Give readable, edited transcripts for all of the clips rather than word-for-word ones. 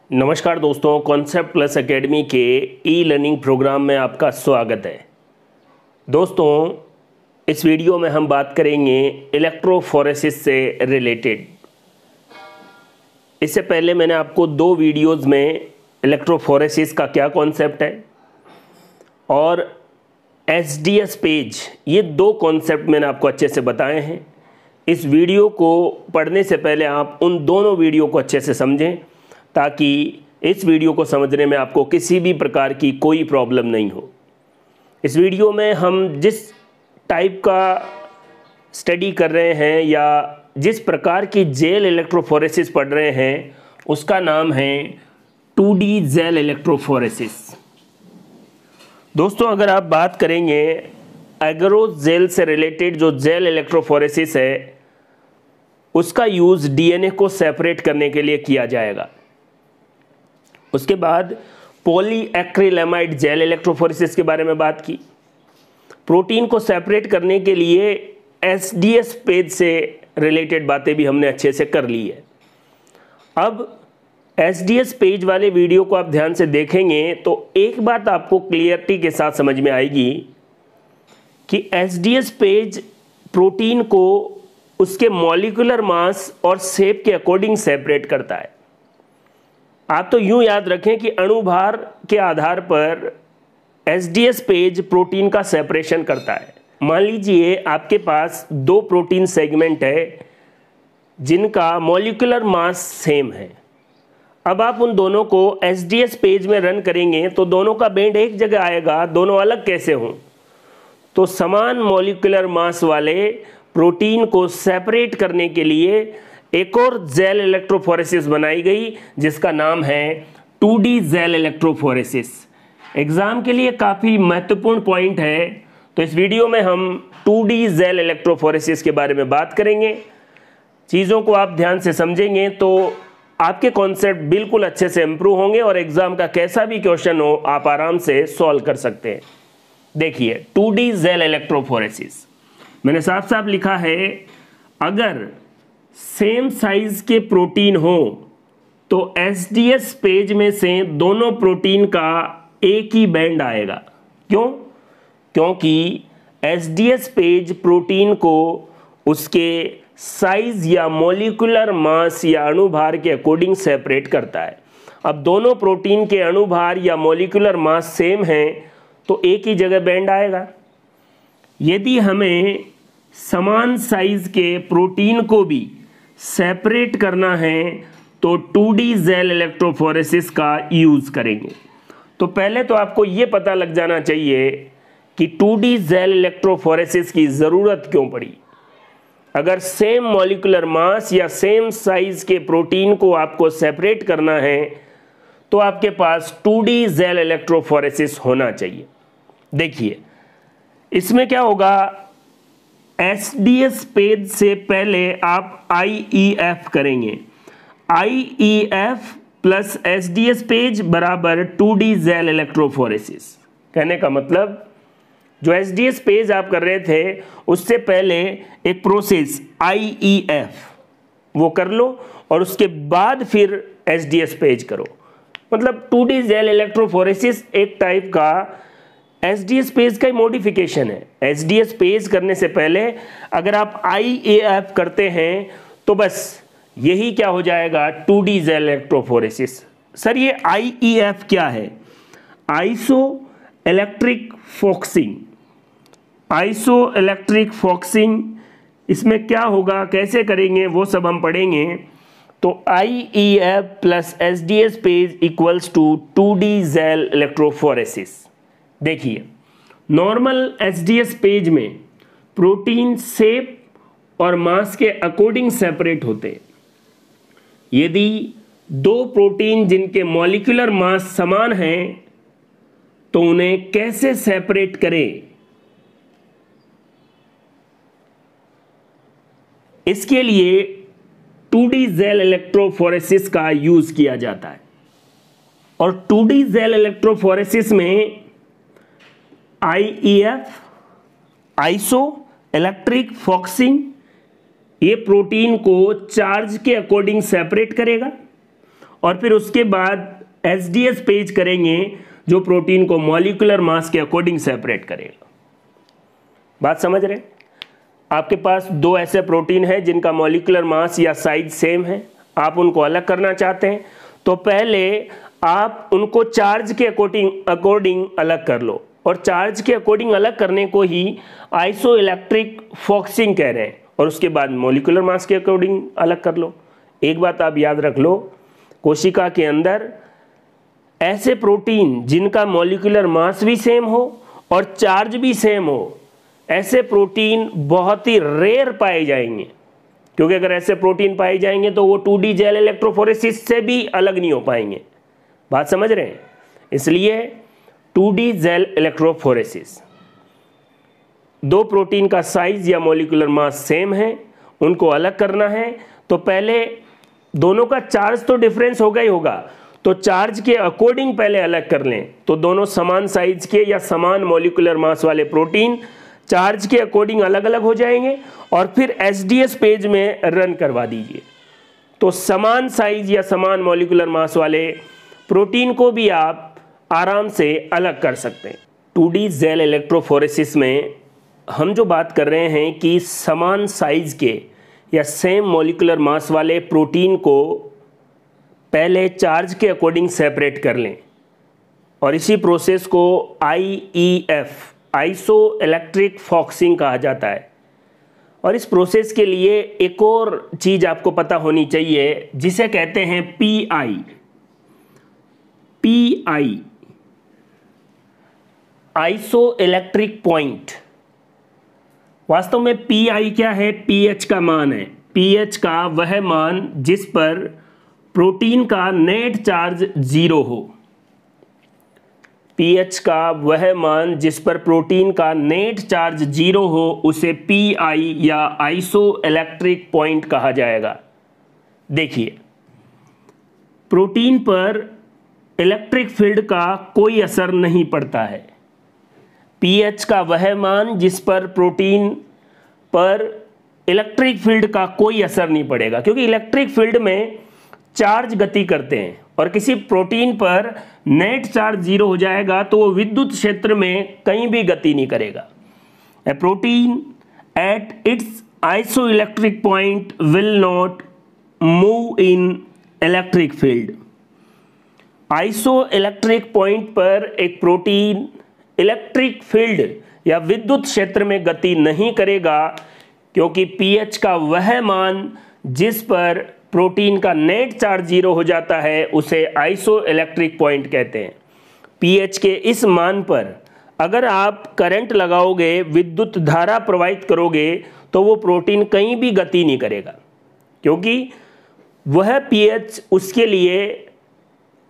नमस्कार दोस्तों, concept plus academy के ई लर्निंग प्रोग्राम में आपका स्वागत है। दोस्तों, इस वीडियो में हम बात करेंगे इलेक्ट्रोफोरेसिस से रिलेटेड। इससे पहले मैंने आपको दो वीडियोस में इलेक्ट्रोफोरेसिस का क्या कॉन्सेप्ट है और एसडीएस पेज, ये दो कॉन्सेप्ट मैंने आपको अच्छे से बताए हैं। इस वीडियो को पढ़ने से पहले आप उन दोनों वीडियो को अच्छे से समझें ताकि इस वीडियो को समझने में आपको किसी भी प्रकार की कोई प्रॉब्लम नहीं हो। इस वीडियो में हम जिस टाइप का स्टडी कर रहे हैं या जिस प्रकार की जेल इलेक्ट्रोफोरेसिस पढ़ रहे हैं उसका नाम है 2D जेल इलेक्ट्रोफोरेसिस। दोस्तों, अगर आप बात करेंगे एगरोस जेल से रिलेटेड जो जेल इलेक्ट्रोफोरेसिस है उसका यूज़ डीएनए को सेपरेट करने के लिए किया जाएगा। उसके बाद पॉलीएक्रिलेमाइड जेल इलेक्ट्रोफोरेसिस के बारे में बात की। प्रोटीन को सेपरेट करने के लिए एसडीएस पेज से रिलेटेड बातें भी हमने अच्छे से कर ली है। अब एसडीएस पेज वाले वीडियो को आप ध्यान से देखेंगे तो एक बात आपको क्लियरिटी के साथ समझ में आएगी कि एसडीएस पेज प्रोटीन को उसके मॉलिक्यूलर मास और शेप के अकॉर्डिंग सेपरेट करता है। आप तो यूं याद रखें कि अणुभार के आधार पर एसडीएस पेज प्रोटीन का सेपरेशन करता है। मान लीजिए आपके पास दो प्रोटीन सेगमेंट है जिनका मॉलिक्यूलर मास सेम है। अब आप उन दोनों को एसडीएस पेज में रन करेंगे तो दोनों का बेंड एक जगह आएगा, दोनों अलग कैसे हों? तो समान मॉलिक्यूलर मास वाले प्रोटीन को सेपरेट करने के लिए एक और जेल इलेक्ट्रोफोरेसिस बनाई गई जिसका नाम है 2D जेल इलेक्ट्रोफोरेसिस। एग्जाम के लिए काफ़ी महत्वपूर्ण पॉइंट है, तो इस वीडियो में हम 2D जेल इलेक्ट्रोफोरेसिस के बारे में बात करेंगे। चीज़ों को आप ध्यान से समझेंगे तो आपके कॉन्सेप्ट बिल्कुल अच्छे से इम्प्रूव होंगे और एग्जाम का कैसा भी क्वेश्चन हो आप आराम से सॉल्व कर सकते हैं। देखिए, 2D जेल इलेक्ट्रोफोरेसिस मैंने साफ साफ लिखा है, अगर सेम साइज के प्रोटीन हो तो एसडीएस पेज में से दोनों प्रोटीन का एक ही बैंड आएगा। क्यों? क्योंकि एसडीएस पेज प्रोटीन को उसके साइज या मॉलिक्यूलर मास या अणुभार के अकॉर्डिंग सेपरेट करता है। अब दोनों प्रोटीन के अणुभार या मॉलिक्यूलर मास सेम हैं तो एक ही जगह बैंड आएगा। यदि हमें समान साइज के प्रोटीन को भी सेपरेट करना है तो 2D जेल इलेक्ट्रोफोरेसिस का यूज़ करेंगे। तो पहले तो आपको ये पता लग जाना चाहिए कि 2D जेल इलेक्ट्रोफोरेसिस की ज़रूरत क्यों पड़ी। अगर सेम मॉलिक्यूलर मास या सेम साइज के प्रोटीन को आपको सेपरेट करना है तो आपके पास 2D जेल इलेक्ट्रोफोरेसिस होना चाहिए। देखिए, इसमें क्या होगा, एसडीएस पेज से पहले आप आईईएफ करेंगे। आईईएफ प्लस एसडीएस पेज बराबर 2D जेल इलेक्ट्रोफोरेसिस। कहने का मतलब जो एसडीएस पेज आप कर रहे थे उससे पहले एक प्रोसेस आईईएफ वो कर लो और उसके बाद फिर एसडीएस पेज करो। मतलब 2D जेल इलेक्ट्रोफोरेसिस एक टाइप का एसडीएस पेज का मॉडिफिकेशन है। एसडीएस पेज करने से पहले अगर आप आईएएफ करते हैं तो बस यही क्या हो जाएगा, 2D जेल इलेक्ट्रोफोरेसिस। सर, ये आईईएफ क्या है? Iso electric focusing. Iso electric focusing, इसमें क्या होगा, कैसे करेंगे, वो सब हम पढ़ेंगे। तो IEF plus SDS PAGE equals to 2D gel electrophoresis. देखिए, नॉर्मल एसडीएस पेज में प्रोटीन शेप और मास के अकॉर्डिंग सेपरेट होते हैं। यदि दो प्रोटीन जिनके मॉलिक्यूलर मास समान हैं तो उन्हें कैसे सेपरेट करें, इसके लिए 2D जेल इलेक्ट्रोफोरेसिस का यूज किया जाता है। और 2D जेल इलेक्ट्रोफोरेसिस में आईईएफ, आइसो इलेक्ट्रिक फोकसिंग, ये प्रोटीन को चार्ज के अकॉर्डिंग सेपरेट करेगा और फिर उसके बाद एसडीएस पेज करेंगे जो प्रोटीन को मॉलिक्यूलर मास के अकॉर्डिंग सेपरेट करेगा। बात समझ रहे हैं? आपके पास दो ऐसे प्रोटीन है जिनका मॉलिक्यूलर मास या साइज सेम है, आप उनको अलग करना चाहते हैं, तो पहले आप उनको चार्ज के अकॉर्डिंग अलग कर लो, और चार्ज के अकॉर्डिंग अलग करने को ही आइसोइलेक्ट्रिक फॉक्सिंग कह रहे हैं, और उसके बाद मॉलिक्यूलर मास के अकॉर्डिंग अलग कर लो। एक बात आप याद रख लो, कोशिका के अंदर ऐसे प्रोटीन जिनका मॉलिक्यूलर मास भी सेम हो और चार्ज भी सेम हो, ऐसे प्रोटीन बहुत ही रेयर पाए जाएंगे, क्योंकि अगर ऐसे प्रोटीन पाए जाएंगे तो वो 2D जेल इलेक्ट्रोफोरेसिस से भी अलग नहीं हो पाएंगे। बात समझ रहे हैं? इसलिए 2D जेल इलेक्ट्रोफोरेसिस, दो प्रोटीन का साइज या मॉलिक्यूलर मास सेम है, उनको अलग करना है, तो पहले दोनों का चार्ज तो डिफरेंस होगा ही होगा, तो चार्ज के अकॉर्डिंग पहले अलग कर लें, तो दोनों समान साइज के या समान मॉलिक्यूलर मास वाले प्रोटीन चार्ज के अकॉर्डिंग अलग अलग हो जाएंगे, और फिर एसडीएस पेज में रन करवा दीजिए, तो समान साइज या समान मॉलिक्यूलर मास वाले प्रोटीन को भी आप आराम से अलग कर सकते हैं। 2D जेल इलेक्ट्रोफोरेसिस में हम जो बात कर रहे हैं कि समान साइज के या सेम मॉलिक्यूलर मास वाले प्रोटीन को पहले चार्ज के अकॉर्डिंग सेपरेट कर लें, और इसी प्रोसेस को IEF आइसो इलेक्ट्रिक फॉक्सिंग कहा जाता है। और इस प्रोसेस के लिए एक और चीज आपको पता होनी चाहिए जिसे कहते हैं PI आइसो इलेक्ट्रिक पॉइंट। वास्तव में PI क्या है? pH का मान है, pH का वह मान जिस पर प्रोटीन का नेट चार्ज 0 हो, pH का वह मान जिस पर प्रोटीन का नेट चार्ज 0 हो उसे PI या आइसो इलेक्ट्रिक पॉइंट कहा जाएगा। देखिए, प्रोटीन पर इलेक्ट्रिक फील्ड का कोई असर नहीं पड़ता है। pH का वह मान जिस पर प्रोटीन पर इलेक्ट्रिक फील्ड का कोई असर नहीं पड़ेगा, क्योंकि इलेक्ट्रिक फील्ड में चार्ज गति करते हैं, और किसी प्रोटीन पर नेट चार्ज 0 हो जाएगा तो वो विद्युत क्षेत्र में कहीं भी गति नहीं करेगा। A protein at its isoelectric point will not move in electric field. Isoelectric point पर एक प्रोटीन इलेक्ट्रिक फील्ड या विद्युत क्षेत्र में गति नहीं करेगा, क्योंकि pH का वह मान जिस पर प्रोटीन का नेट चार्ज 0 हो जाता है उसे आइसो इलेक्ट्रिक पॉइंट कहते हैं। pH के इस मान पर अगर आप करंट लगाओगे, विद्युत धारा प्रवाहित करोगे, तो वो प्रोटीन कहीं भी गति नहीं करेगा, क्योंकि वह pH उसके लिए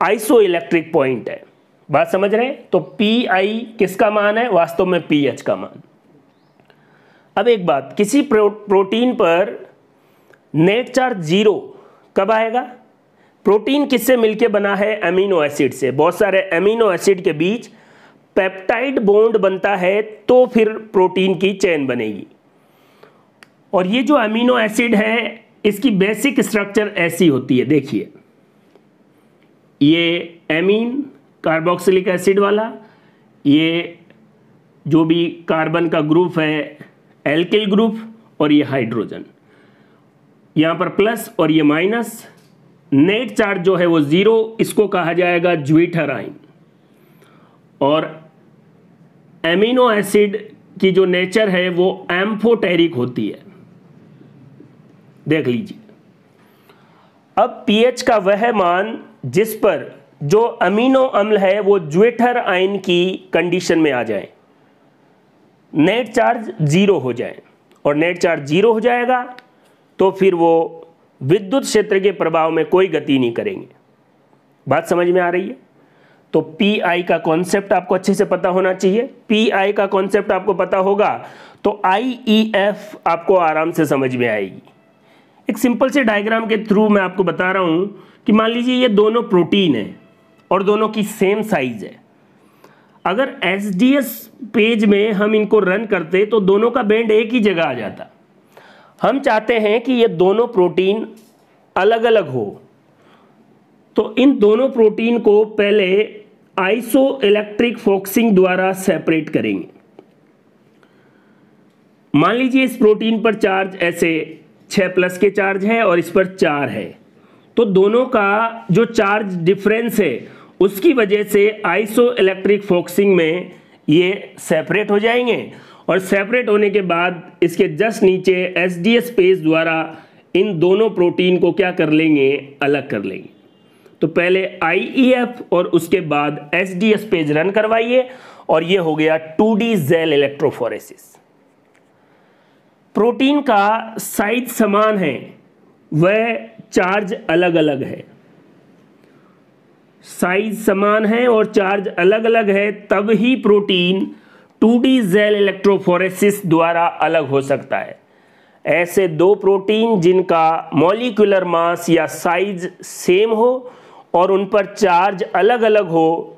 आइसो इलेक्ट्रिक पॉइंट है। बात समझ रहे हैं? तो PI किसका मान है? वास्तव में pH का मान। अब एक बात, किसी प्रोटीन पर नेट चार्ज 0 कब आएगा? प्रोटीन किससे मिलके बना है? अमीनो एसिड से। बहुत सारे अमीनो एसिड के बीच पेप्टाइड बॉन्ड बनता है तो फिर प्रोटीन की चेन बनेगी। और ये जो अमीनो एसिड है इसकी बेसिक स्ट्रक्चर ऐसी होती है, देखिए, ये एमीन कार्बोक्सिलिक एसिड वाला, ये जो भी कार्बन का ग्रुप है एल्किल ग्रुप, और ये हाइड्रोजन, यहाँ पर प्लस और ये माइनस। नेट चार्ज जो है वो 0, इसको कहा जाएगा ज्विटर आयन। और एमिनो एसिड की जो नेचर है वो एम्फोटेरिक होती है, देख लीजिए। अब pH का वह मान जिस पर जो अमीनो अम्ल है वो ज्विटर आयन की कंडीशन में आ जाए, नेट चार्ज 0 हो जाए, और नेट चार्ज 0 हो जाएगा तो फिर वो विद्युत क्षेत्र के प्रभाव में कोई गति नहीं करेंगे। बात समझ में आ रही है? तो PI का कॉन्सेप्ट आपको अच्छे से पता होना चाहिए। PI का कॉन्सेप्ट आपको पता होगा तो IEF आपको आराम से समझ में आएगी। एक सिंपल से डायग्राम के थ्रू मैं आपको बता रहा हूं कि मान लीजिए ये दोनों प्रोटीन है और दोनों की सेम साइज है। अगर SDS पेज में हम इनको रन करते तो दोनों का बैंड एक ही जगह आ जाता। हम चाहते हैं कि ये दोनों प्रोटीन अलग अलग हो, तो इन दोनों प्रोटीन को पहले आइसोइलेक्ट्रिक फोकसिंग द्वारा सेपरेट करेंगे। मान लीजिए इस प्रोटीन पर चार्ज ऐसे 6+ के चार्ज है और इस पर 4 है, तो दोनों का जो चार्ज डिफरेंस है उसकी वजह से आइसोइलेक्ट्रिक फोकसिंग में ये सेपरेट हो जाएंगे और सेपरेट होने के बाद इसके जस्ट नीचे एसडीएस पेज द्वारा इन दोनों प्रोटीन को क्या कर लेंगे, अलग कर लेंगे। तो पहले आईईएफ और उसके बाद एसडीएस पेज रन करवाइए और ये हो गया 2D जेल इलेक्ट्रोफोरेसिस। प्रोटीन का साइज समान है, वह चार्ज अलग अलग है। साइज समान है और चार्ज अलग अलग है, तब ही प्रोटीन 2D जेल इलेक्ट्रोफोरेसिस द्वारा अलग हो सकता है। ऐसे दो प्रोटीन जिनका मॉलिक्यूलर मास या साइज सेम हो और उन पर चार्ज अलग अलग हो,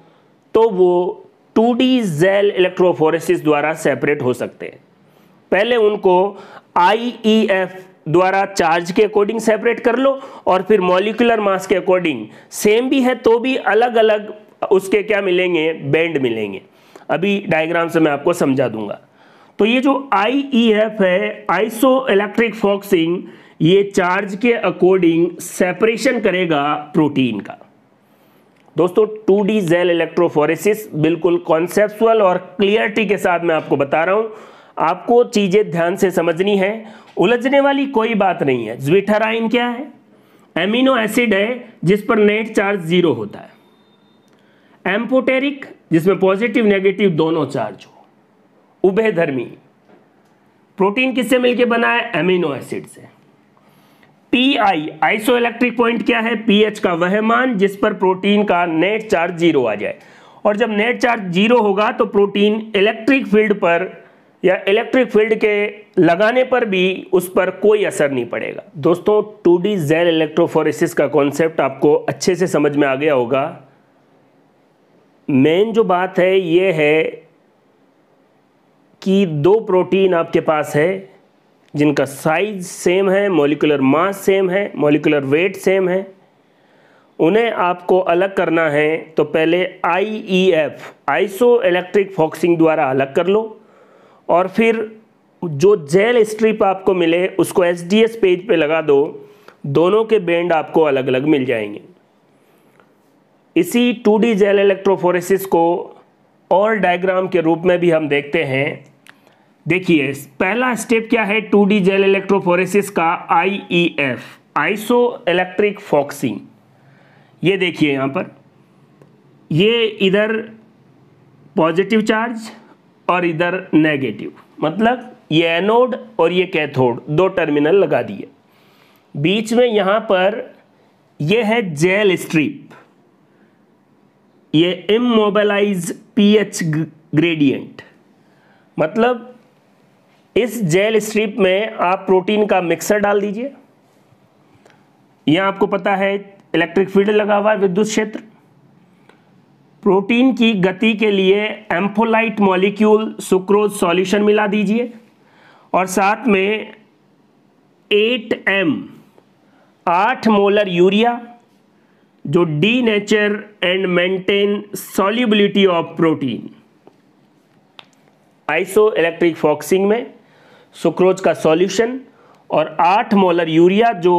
तो वो 2D जेल इलेक्ट्रोफोरेसिस द्वारा सेपरेट हो सकते हैं। पहले उनको आईईएफ द्वारा चार्ज के अकॉर्डिंग सेपरेट कर लो और फिर मॉलिक्यूलर मास के अकॉर्डिंग, सेम भी है तो भी अलग अलग उसके क्या मिलेंगे, बैंड मिलेंगे। अभी डायग्राम से मैं आपको समझा दूंगा। तो ये जो आईईएफ है, आइसो इलेक्ट्रिक फोकसिंग, ये चार्ज के अकॉर्डिंग सेपरेशन करेगा प्रोटीन का। दोस्तों 2D जेल इलेक्ट्रोफोरेसिस बिल्कुल कॉन्सेप्चुअल और क्लियरिटी के साथ मैं आपको बता रहा हूं। आपको चीजें ध्यान से समझनी है, उलझने वाली कोई बात नहीं है। ज्विटराइन क्या है? एमिनो एसिड है जिस पर नेट चार्ज 0 होता है। एम्फोटेरिक, जिसमें पॉजिटिव नेगेटिव दोनों चार्ज हो। उभयधर्मी, प्रोटीन किससे मिलकर बना है? एमिनो एसिड से। पीआई, आइसोइलेक्ट्रिक पॉइंट क्या है? पीएच का वह मान जिस पर प्रोटीन का नेट चार्ज 0 आ जाए। और जब नेट चार्ज 0 होगा तो प्रोटीन इलेक्ट्रिक फील्ड पर या इलेक्ट्रिक फील्ड के लगाने पर भी उस पर कोई असर नहीं पड़ेगा। दोस्तों 2D जेल इलेक्ट्रोफोरेसिस का कॉन्सेप्ट आपको अच्छे से समझ में आ गया होगा। मेन जो बात है ये है कि दो प्रोटीन आपके पास है जिनका साइज सेम है, मॉलिक्यूलर मास सेम है, मॉलिक्यूलर वेट सेम है, उन्हें आपको अलग करना है। तो पहले आईईएफ, आइसो इलेक्ट्रिक फोकसिंग द्वारा अलग कर लो और फिर जो जेल स्ट्रिप आपको मिले उसको एसडीएस पेज पे लगा दो। दोनों के बैंड आपको अलग अलग मिल जाएंगे। इसी 2D जेल इलेक्ट्रोफोरेसिस को और डायग्राम के रूप में भी हम देखते हैं। देखिए पहला स्टेप क्या है 2D जेल इलेक्ट्रोफोरेसिस का? IEF, iso electric focusing. ये देखिए यहाँ पर, ये इधर पॉजिटिव चार्ज और इधर नेगेटिव, मतलब ये एनोड और ये कैथोड, दो टर्मिनल लगा दिए। बीच में यहाँ पर ये है जेल स्ट्रिप, ये इमोबिलाइज पीएच ग्रेडियंट, मतलब इस जेल स्ट्रिप में आप प्रोटीन का मिक्सर डाल दीजिए। यहां आपको पता है इलेक्ट्रिक फील्ड लगा हुआ है, विद्युत क्षेत्र। प्रोटीन की गति के लिए एम्फोलाइट मॉलिक्यूल सुक्रोज सॉल्यूशन मिला दीजिए और साथ में 8 मोलर यूरिया, जो denature and maintain solubility of protein. Iso electric focusing में सुक्रोज का सॉल्यूशन और 8 मोलर यूरिया जो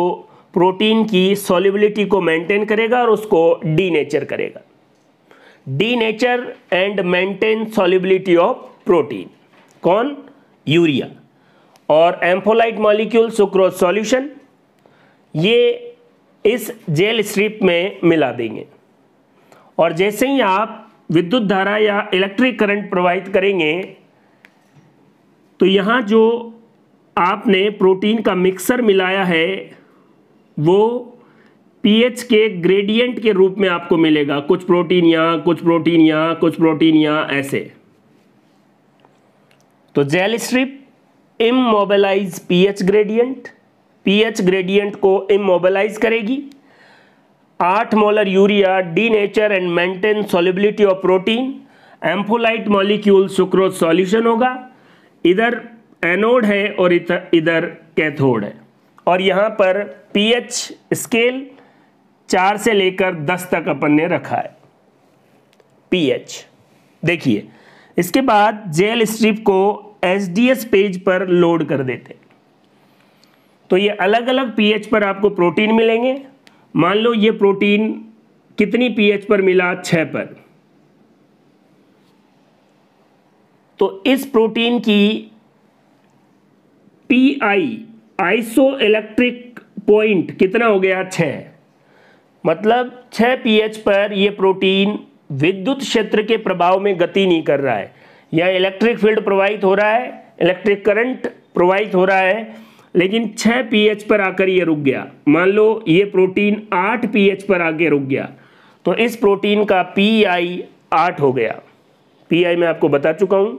प्रोटीन की सॉल्युबिलिटी को मेंटेन करेगा और उसको डीनेचर करेगा। Denature and maintain solubility of protein, कौन? यूरिया। और एम्फोलाइट मॉलिक्यूल सुक्रोज सॉल्यूशन, ये इस जेल स्ट्रिप में मिला देंगे। और जैसे ही आप विद्युत धारा या इलेक्ट्रिक करंट प्रवाहित करेंगे तो यहाँ जो आपने प्रोटीन का मिक्सर मिलाया है वो पीएच के ग्रेडियंट के रूप में आपको मिलेगा। कुछ प्रोटीन यहाँ, कुछ प्रोटीन यहाँ, कुछ प्रोटीन यहाँ, ऐसे। तो gel strip immobilize pH gradient, pH gradient को इमोबिलाइज करेगी। 8 molar urea denature and maintain solubility of protein, ampholyte molecule sucrose solution होगा। इधर एनोड है और इधर कैथोड है। और यहाँ पर पीएच स्केल 4 से लेकर 10 तक अपन ने रखा है pH। देखिए इसके बाद जेल स्ट्रिप को SDS पेज पर लोड कर देते हैं, तो ये अलग अलग pH पर आपको प्रोटीन मिलेंगे। मान लो ये प्रोटीन कितनी pH पर मिला, 6 पर, तो इस प्रोटीन की PI आइसो इलेक्ट्रिक पॉइंट कितना हो गया, 6। मतलब 6 pH पर यह प्रोटीन विद्युत क्षेत्र के प्रभाव में गति नहीं कर रहा है, या इलेक्ट्रिक फील्ड प्रवाहित हो रहा है, इलेक्ट्रिक करंट प्रवाहित हो रहा है, लेकिन 6 pH पर आकर ये रुक गया। मान लो ये प्रोटीन 8 pH पर आके रुक गया, तो इस प्रोटीन का PI 8 हो गया। PI मैं आपको बता चुका हूं,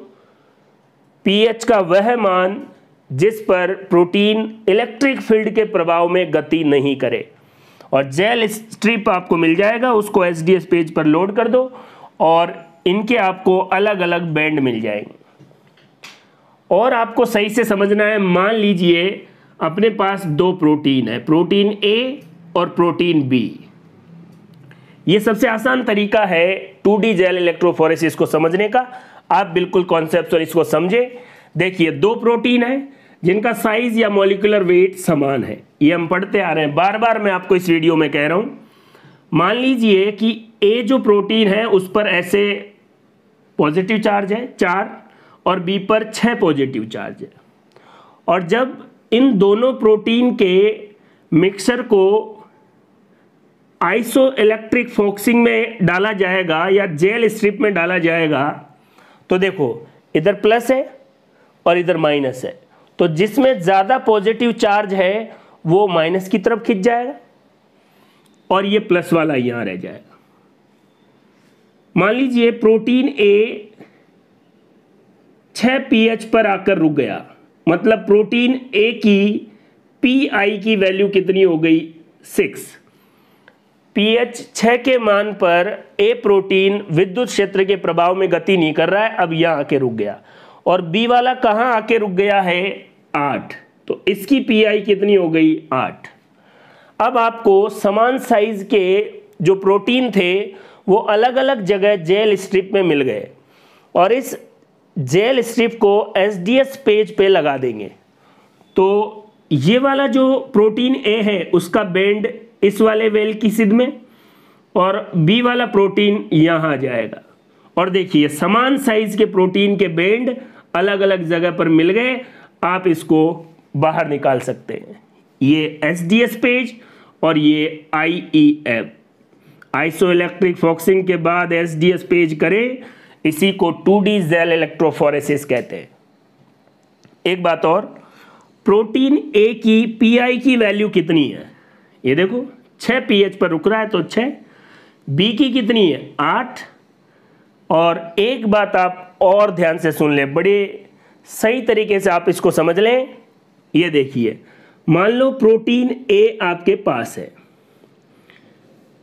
pH का वह मान जिस पर प्रोटीन इलेक्ट्रिक फील्ड के प्रभाव में गति नहीं करे। और जेल स्ट्रिप आपको मिल जाएगा, उसको SDS पेज पर लोड कर दो और इनके आपको अलग अलग बैंड मिल जाएंगे। और आपको सही से समझना है, मान लीजिए अपने पास 2 प्रोटीन है, प्रोटीन A और प्रोटीन B। ये सबसे आसान तरीका है 2D जेल इलेक्ट्रोफोरेसिस को समझने का। आप बिल्कुल कॉन्सेप्ट और इसको समझे। देखिए 2 प्रोटीन है जिनका साइज या मॉलिक्यूलर वेट समान है, ये हम पढ़ते आ रहे हैं, बार बार मैं आपको इस वीडियो में कह रहा हूं। मान लीजिए कि A जो प्रोटीन है उस पर ऐसे पॉजिटिव चार्ज है 4 और B पर 6 पॉजिटिव चार्ज है। और जब इन दोनों प्रोटीन के मिक्सचर को आइसो इलेक्ट्रिक फोकसिंग में डाला जाएगा या जेल स्ट्रिप में डाला जाएगा, तो देखो इधर प्लस है और इधर माइनस है, तो जिसमें ज्यादा पॉजिटिव चार्ज है वो माइनस की तरफ खिंच जाएगा और ये प्लस वाला यहां रह जाएगा। मान लीजिए प्रोटीन A 6 pH पर आकर रुक गया, मतलब प्रोटीन A की PI की वैल्यू कितनी हो गई, 6। pH 6 के मान पर A प्रोटीन विद्युत क्षेत्र के प्रभाव में गति नहीं कर रहा है, अब यहां आके रुक गया। और B वाला कहां आके रुक गया है, 8, तो इसकी PI कितनी हो गई, 8। अब आपको समान साइज के जो प्रोटीन थे वो अलग अलग जगह जेल स्ट्रिप में मिल गए और इस जेल स्ट्रिप को SDS पेज पे लगा देंगे। तो ये वाला जो प्रोटीन A है उसका बैंड इस वाले वेल की सिद में और B वाला प्रोटीन यहां जाएगा। और देखिए समान साइज के प्रोटीन के बैंड अलग अलग जगह पर मिल गए, आप इसको बाहर निकाल सकते हैं। ये SDS पेज और ये IEF आइसो इलेक्ट्रिक फोकसिंग के बाद SDS पेज करें, इसी को 2D जेल इलेक्ट्रोफोरेसिस कहते हैं। एक बात और, प्रोटीन A की PI की वैल्यू कितनी है, ये देखो 6 pH पर रुक रहा है तो 6, B की कितनी है, 8। और एक बात आप और ध्यान से सुन लें, बड़े सही तरीके से आप इसको समझ लें। ये देखिए मान लो प्रोटीन A आपके पास है,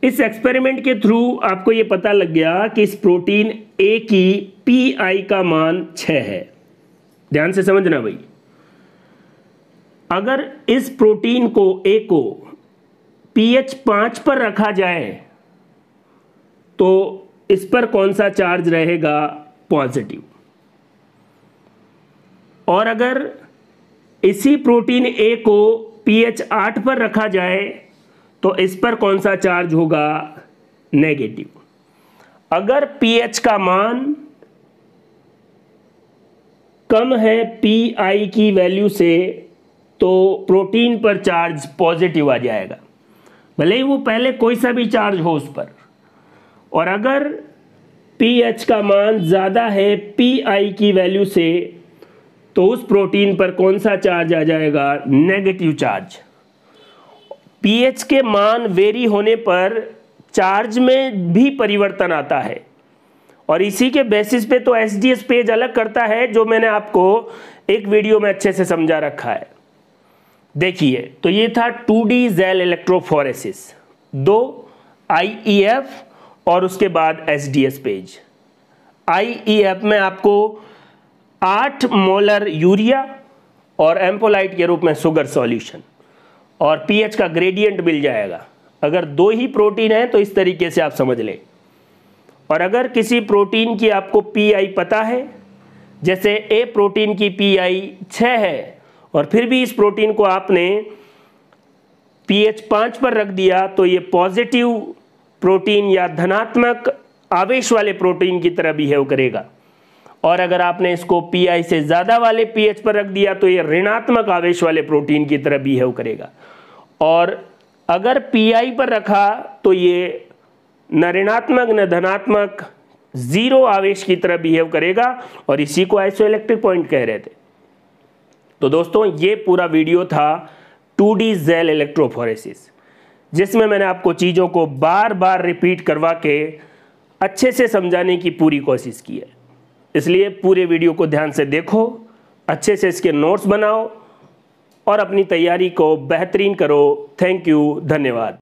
इस एक्सपेरिमेंट के थ्रू आपको ये पता लग गया कि इस प्रोटीन A की PI का मान 6 है। ध्यान से समझना भाई, अगर इस प्रोटीन को A को pH 5 पर रखा जाए तो इस पर कौन सा चार्ज रहेगा, पॉजिटिव। और अगर इसी प्रोटीन A को pH 8 पर रखा जाए तो इस पर कौन सा चार्ज होगा, नेगेटिव। अगर pH का मान कम है PI की वैल्यू से तो प्रोटीन पर चार्ज पॉजिटिव आ जाएगा, भले ही वो पहले कोई सा भी चार्ज हो उस पर। और अगर pH का मान ज़्यादा है PI की वैल्यू से तो उस प्रोटीन पर कौन सा चार्ज आ जाएगा, नेगेटिव चार्ज। pH के मान वेरी होने पर चार्ज में भी परिवर्तन आता है और इसी के बेसिस पे तो SDS पेज अलग करता है, जो मैंने आपको एक वीडियो में अच्छे से समझा रखा है। देखिए तो ये था 2D जेल इलेक्ट्रोफोरेसिस, 2 IEF और उसके बाद SDS पेज। IEF में आपको 8 मोलर यूरिया और एम्पोलाइट के रूप में शुगर सॉल्यूशन और pH का ग्रेडियंट मिल जाएगा। अगर 2 ही प्रोटीन है तो इस तरीके से आप समझ लें। और अगर किसी प्रोटीन की आपको पीआई पता है, जैसे ए प्रोटीन की पीआई 6 है और फिर भी इस प्रोटीन को आपने pH 5 पर रख दिया, तो ये पॉजिटिव प्रोटीन या धनात्मक आवेश वाले प्रोटीन की तरह बिहेव करेगा। और अगर आपने इसको पीआई से ज़्यादा वाले pH पर रख दिया तो ये ऋणात्मक आवेश वाले प्रोटीन की तरह बिहेव करेगा। और अगर पीआई पर रखा तो ये न ऋणात्मक न धनात्मक, 0 आवेश की तरह बिहेव करेगा, और इसी को आइसोइलेक्ट्रिक पॉइंट कह रहे थे। तो दोस्तों, ये पूरा वीडियो था 2D जेल इलेक्ट्रोफोरेसिस, जिसमें मैंने आपको चीज़ों को बार बार रिपीट करवा के अच्छे से समझाने की पूरी कोशिश की है। इसलिए पूरे वीडियो को ध्यान से देखो, अच्छे से इसके नोट्स बनाओ और अपनी तैयारी को बेहतरीन करो। थैंक यू, धन्यवाद।